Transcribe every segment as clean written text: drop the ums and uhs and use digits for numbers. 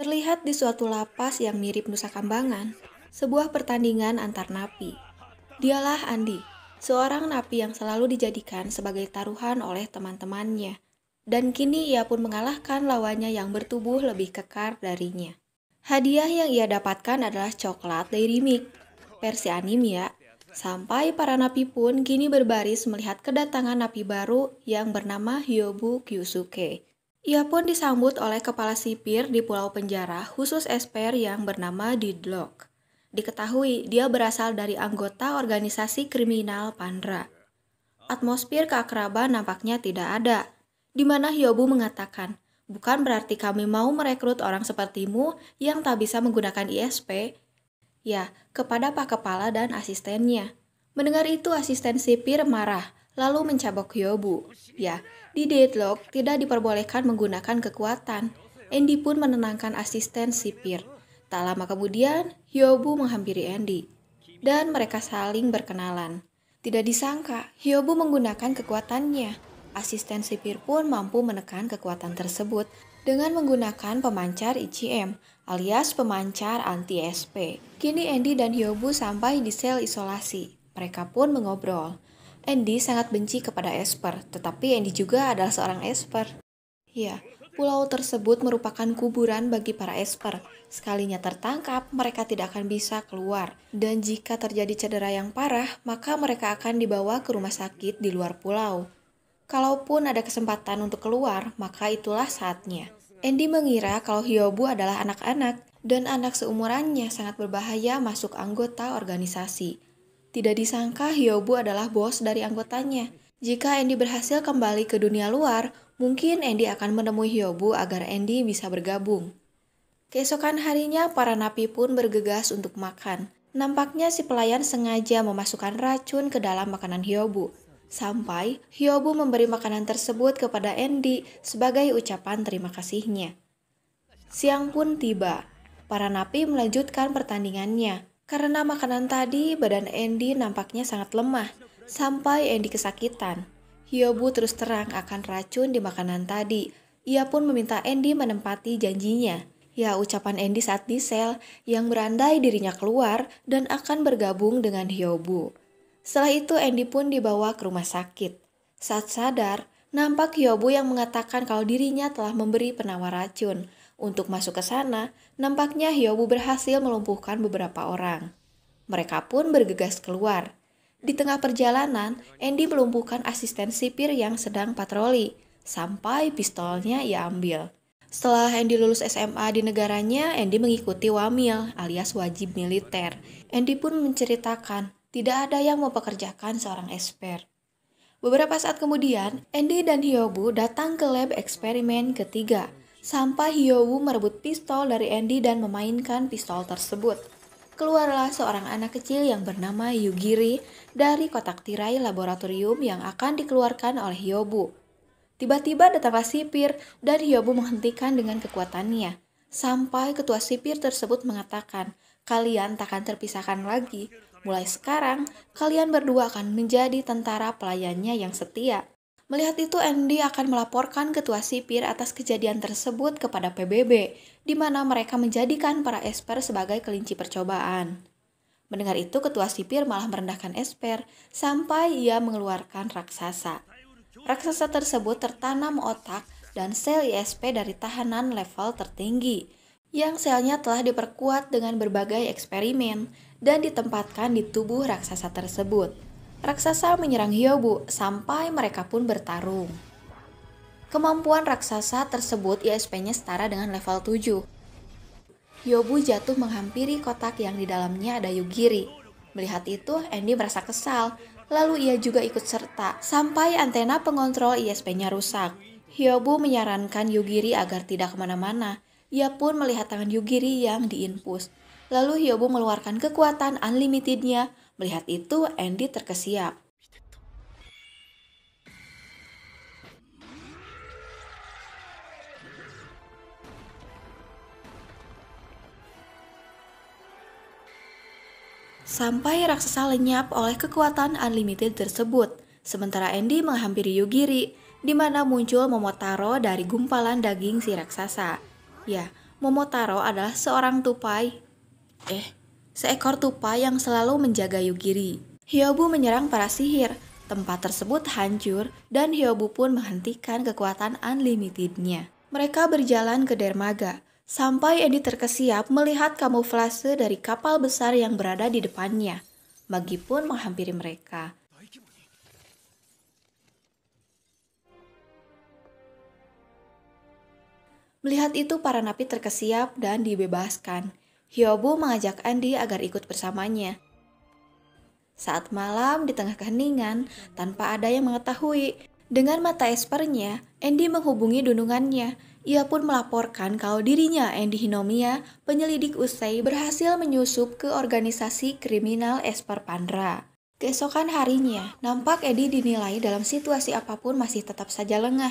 Terlihat di suatu lapas yang mirip Nusa Kambangan, sebuah pertandingan antar napi. Dialah Andi, seorang napi yang selalu dijadikan sebagai taruhan oleh teman-temannya. Dan kini ia pun mengalahkan lawannya yang bertubuh lebih kekar darinya. Hadiah yang ia dapatkan adalah coklat Dairy Milk, versi anime ya. Sampai para napi pun kini berbaris melihat kedatangan napi baru yang bernama Hyobu Kyusuke. Ia pun disambut oleh kepala sipir di pulau penjara khusus Esper yang bernama Deadlock. Diketahui dia berasal dari anggota organisasi kriminal Pandra. Atmosfer keakraban nampaknya tidak ada, di mana Hyobu mengatakan, bukan berarti kami mau merekrut orang sepertimu yang tak bisa menggunakan ISP. Ya, kepada Pak Kepala dan asistennya. Mendengar itu asisten sipir marah, lalu mencabok Hyobu. Ya, di Deadlock tidak diperbolehkan menggunakan kekuatan. Andy pun menenangkan asisten sipir. Tak lama kemudian, Hyobu menghampiri Andy. Dan mereka saling berkenalan. Tidak disangka, Hyobu menggunakan kekuatannya. Asisten sipir pun mampu menekan kekuatan tersebut dengan menggunakan pemancar ICM alias pemancar anti-SP. Kini Andy dan Hyobu sampai di sel isolasi. Mereka pun mengobrol. Andy sangat benci kepada Esper, tetapi Andy juga adalah seorang Esper. Ya, pulau tersebut merupakan kuburan bagi para Esper. Sekalinya tertangkap, mereka tidak akan bisa keluar. Dan jika terjadi cedera yang parah, maka mereka akan dibawa ke rumah sakit di luar pulau. Kalaupun ada kesempatan untuk keluar, maka itulah saatnya. Andy mengira kalau Hyobu adalah anak-anak, dan anak seumurannya sangat berbahaya masuk anggota organisasi. Tidak disangka Hyobu adalah bos dari anggotanya. Jika Andy berhasil kembali ke dunia luar, mungkin Andy akan menemui Hyobu agar Andy bisa bergabung. Keesokan harinya, para napi pun bergegas untuk makan. Nampaknya si pelayan sengaja memasukkan racun ke dalam makanan Hyobu. Sampai Hyobu memberi makanan tersebut kepada Andy sebagai ucapan terima kasihnya. Siang pun tiba. Para napi melanjutkan pertandingannya. Karena makanan tadi, badan Andy nampaknya sangat lemah. Sampai Andy kesakitan. Hyobu terus terang akan racun di makanan tadi. Ia pun meminta Andy menempati janjinya. Ya, ucapan Andy saat di sel yang berandai dirinya keluar dan akan bergabung dengan Hyobu. Setelah itu Andy pun dibawa ke rumah sakit. Saat sadar, nampak Hyobu yang mengatakan kalau dirinya telah memberi penawar racun. Untuk masuk ke sana, nampaknya Hyobu berhasil melumpuhkan beberapa orang. Mereka pun bergegas keluar. Di tengah perjalanan, Andy melumpuhkan asisten sipir yang sedang patroli. Sampai pistolnya ia ambil. Setelah Andy lulus SMA di negaranya, Andy mengikuti Wamil alias wajib militer. Andy pun menceritakan, tidak ada yang mempekerjakan seorang esper. Beberapa saat kemudian, Andy dan Hyobu datang ke lab eksperimen ketiga. Sampai Hyobu merebut pistol dari Andy dan memainkan pistol tersebut. Keluarlah seorang anak kecil yang bernama Yugiri dari kotak tirai laboratorium yang akan dikeluarkan oleh Hyobu. Tiba-tiba datanglah sipir dan Hyobu menghentikan dengan kekuatannya. Sampai ketua sipir tersebut mengatakan, kalian takkan terpisahkan lagi. Mulai sekarang, kalian berdua akan menjadi tentara pelayannya yang setia. Melihat itu, Andy akan melaporkan ketua sipir atas kejadian tersebut kepada PBB, di mana mereka menjadikan para esper sebagai kelinci percobaan. Mendengar itu, ketua sipir malah merendahkan esper, sampai ia mengeluarkan raksasa. Raksasa tersebut tertanam otak dan sel ISP dari tahanan level tertinggi, yang selnya telah diperkuat dengan berbagai eksperimen dan ditempatkan di tubuh raksasa tersebut. Raksasa menyerang Hyobu sampai mereka pun bertarung. Kemampuan raksasa tersebut ISP-nya setara dengan level 7. Hyobu jatuh menghampiri kotak yang di dalamnya ada Yugiri. Melihat itu, Andy merasa kesal. Lalu ia juga ikut serta sampai antena pengontrol ISP-nya rusak. Hyobu menyarankan Yugiri agar tidak kemana-mana. Ia pun melihat tangan Yugiri yang diinpus. Lalu Hyobu mengeluarkan kekuatan unlimitednya. Melihat itu, Andy terkesiap. Sampai raksasa lenyap oleh kekuatan unlimited tersebut. Sementara Andy menghampiri Yugiri, di mana muncul Momotaro dari gumpalan daging si raksasa. Ya, Momotaro adalah seekor tupai yang selalu menjaga Yugiri. Hyobu menyerang para sihir. Tempat tersebut hancur dan Hyobu pun menghentikan kekuatan unlimitednya. Mereka berjalan ke dermaga. Sampai Andy terkesiap melihat kamuflase dari kapal besar yang berada di depannya. Magi pun menghampiri mereka. Melihat itu para napi terkesiap dan dibebaskan. Hyobu mengajak Andy agar ikut bersamanya. Saat malam di tengah keheningan, tanpa ada yang mengetahui, dengan mata espernya, Andy menghubungi dunungannya. Ia pun melaporkan kalau dirinya, Andy Hinomiya, penyelidik Usei, berhasil menyusup ke organisasi kriminal Esper Pandra. Keesokan harinya, nampak Andy dinilai dalam situasi apapun masih tetap saja lengah.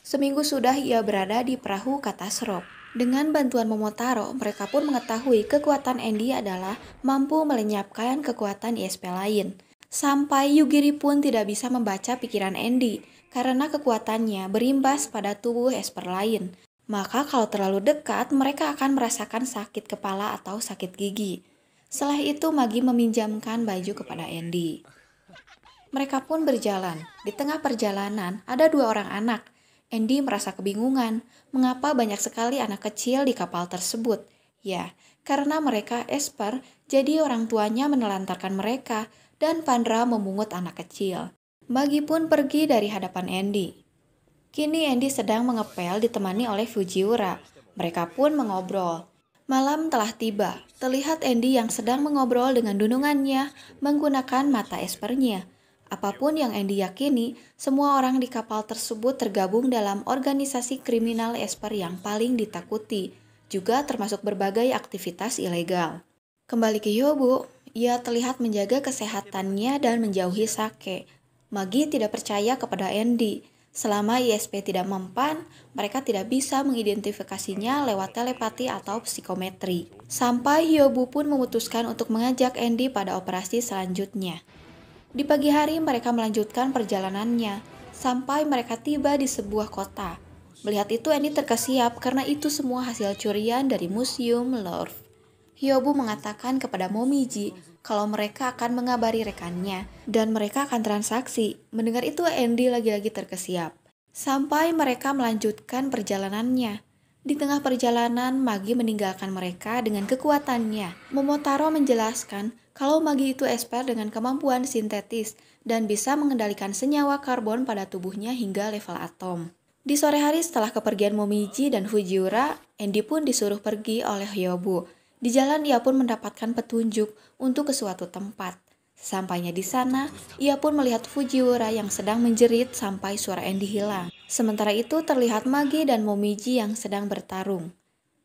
Seminggu sudah ia berada di perahu Katasrop. Dengan bantuan Momotaro, mereka pun mengetahui kekuatan Andy adalah mampu melenyapkan kekuatan ISP lain. Sampai Yugiri pun tidak bisa membaca pikiran Andy, karena kekuatannya berimbas pada tubuh Esper lain. Maka kalau terlalu dekat, mereka akan merasakan sakit kepala atau sakit gigi. Setelah itu, Magi meminjamkan baju kepada Andy. Mereka pun berjalan. Di tengah perjalanan, ada 2 orang anak. Andy merasa kebingungan, mengapa banyak sekali anak kecil di kapal tersebut. Ya, karena mereka Esper, jadi orang tuanya menelantarkan mereka, dan Pandra memungut anak kecil. Magi pun pergi dari hadapan Andy. Kini Andy sedang mengepel ditemani oleh Fujiwara. Mereka pun mengobrol. Malam telah tiba, terlihat Andy yang sedang mengobrol dengan dunungannya menggunakan mata Espernya. Apapun yang Andy yakini, semua orang di kapal tersebut tergabung dalam organisasi kriminal Esper yang paling ditakuti, juga termasuk berbagai aktivitas ilegal. Kembali ke Hyobu, ia terlihat menjaga kesehatannya dan menjauhi sake. Magi tidak percaya kepada Andy. Selama ISP tidak mempan, mereka tidak bisa mengidentifikasinya lewat telepati atau psikometri. Sampai Hyobu pun memutuskan untuk mengajak Andy pada operasi selanjutnya. Di pagi hari mereka melanjutkan perjalanannya, sampai mereka tiba di sebuah kota. Melihat itu Andy terkesiap karena itu semua hasil curian dari Museum Louvre. Hyobu mengatakan kepada Momiji kalau mereka akan mengabari rekannya dan mereka akan transaksi. Mendengar itu Andy lagi-lagi terkesiap. Sampai mereka melanjutkan perjalanannya. Di tengah perjalanan, Magi meninggalkan mereka dengan kekuatannya. Momotaro menjelaskan kalau Magi itu Esper dengan kemampuan sintetis dan bisa mengendalikan senyawa karbon pada tubuhnya hingga level atom. Di sore hari setelah kepergian Momiji dan Fujiwara, Andy pun disuruh pergi oleh Hyobu. Di jalan ia pun mendapatkan petunjuk untuk ke suatu tempat. Sesampainya di sana, ia pun melihat Fujiwara yang sedang menjerit sampai suara Andy hilang. Sementara itu terlihat Magi dan Momiji yang sedang bertarung.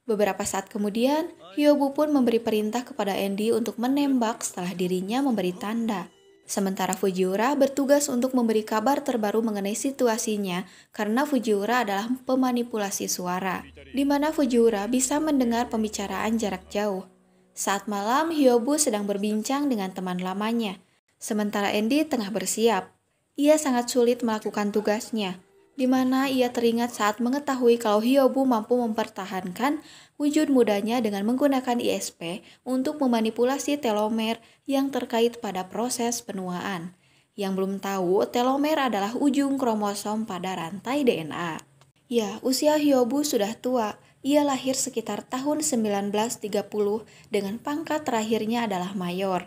Beberapa saat kemudian, Hyobu pun memberi perintah kepada Andy untuk menembak setelah dirinya memberi tanda. Sementara Fujiwara bertugas untuk memberi kabar terbaru mengenai situasinya karena Fujiwara adalah pemanipulasi suara, di mana Fujiwara bisa mendengar pembicaraan jarak jauh. Saat malam, Hyobu sedang berbincang dengan teman lamanya. Sementara Andy tengah bersiap. Ia sangat sulit melakukan tugasnya, di mana ia teringat saat mengetahui kalau Hyobu mampu mempertahankan wujud mudanya dengan menggunakan ISP untuk memanipulasi telomer yang terkait pada proses penuaan. Yang belum tahu, telomer adalah ujung kromosom pada rantai DNA. Ya, usia Hyobu sudah tua. Ia lahir sekitar tahun 1930 dengan pangkat terakhirnya adalah mayor.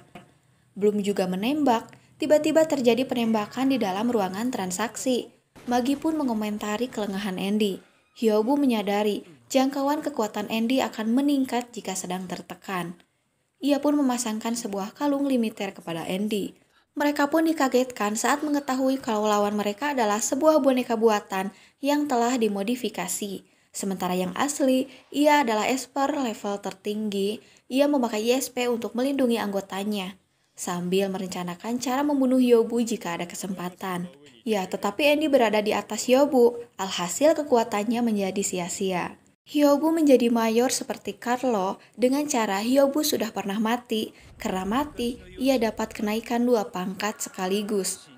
Belum juga menembak, tiba-tiba terjadi penembakan di dalam ruangan transaksi. Magi pun mengomentari kelengahan Andy. Hyobu menyadari jangkauan kekuatan Andy akan meningkat jika sedang tertekan. Ia pun memasangkan sebuah kalung limiter kepada Andy. Mereka pun dikagetkan saat mengetahui kalau lawan mereka adalah sebuah boneka buatan yang telah dimodifikasi. Sementara yang asli, ia adalah Esper level tertinggi. Ia memakai ISP untuk melindungi anggotanya, sambil merencanakan cara membunuh Hyobu jika ada kesempatan. Ya, tetapi Andy berada di atas Hyobu, alhasil kekuatannya menjadi sia-sia. Hyobu menjadi mayor seperti Carlo dengan cara Hyobu sudah pernah mati. Karena mati, ia dapat kenaikan 2 pangkat sekaligus.